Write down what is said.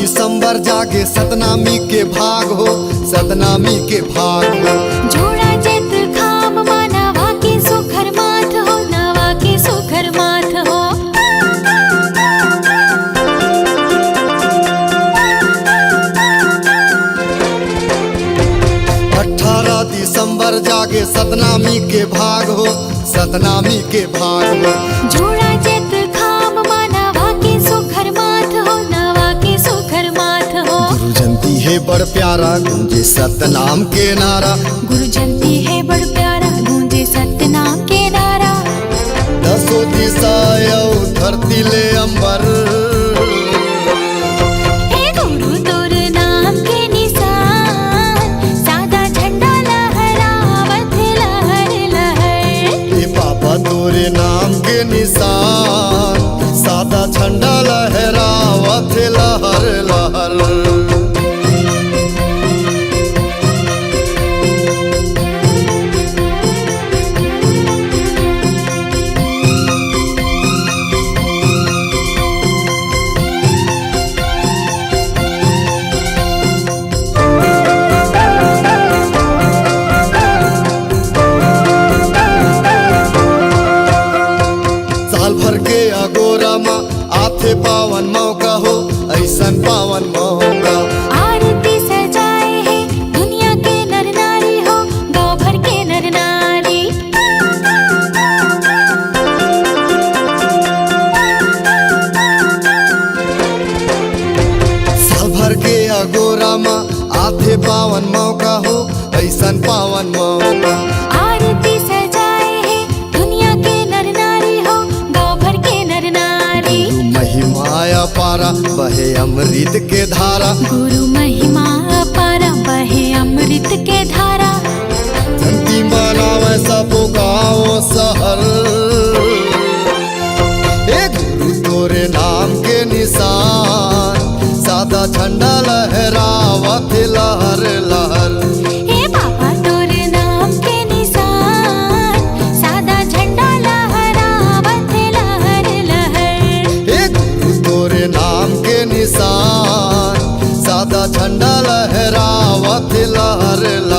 दिसंबर जागे सतनामी के भाग हो, सतनामी के भाग हो। जोड़ा जेत खाम मा नवा के सुखर माथ हो, नवा के सुखर माथ हो। 18 दिसंबर जागे सतनामी के भाग हो, सतनामी के भाग हो। जोड़ा जेत खाम मा नवा के सुखर माथ हो, नवा के सुखर माथ हो। गुरु जयंती है बड़ प्यारा गूंजे सतनाम के नारा, गुरु जयंती है बड़ प्यारा गूंजे सतनाम के नारा। 10 दिशा धरती ले अंबर, हे गुरु तोर नाम के निशान, सादा झंडा लहरावत लहर लहर। हे बाबा तोरे नाम के निशान, सादा झंडा लहरावत लहर लहर। साल भर के अगोरा माँ आथे पावन मौका हो, ऐसन पावन मौका। आरती सजाए है दुनिया के नर नारी हो, गाँव भर के नर नारी। साल भर के अगोरा माँ आथे पावन मौका हो, ऐसन पावन मौका। आरती सजाए है दुनिया के नर नारी हो, गाँव भर के नर नारी। महिमा पारा बहे अमृत के धारा, गुरु महिमा अपारा बहे अमृत के धारा। जयंती मनावे सब गाँव शहर, हे गुरु तोरे नाम के निशान, सादा झंडा लहरावत लहर लहर। हे बाबा तोर नाम के निशान, सादा झंडा लहरावत लहर लहर। हे गुरु तोरे नाम के निशान, सादा झंडा लहरावत लहर लहर।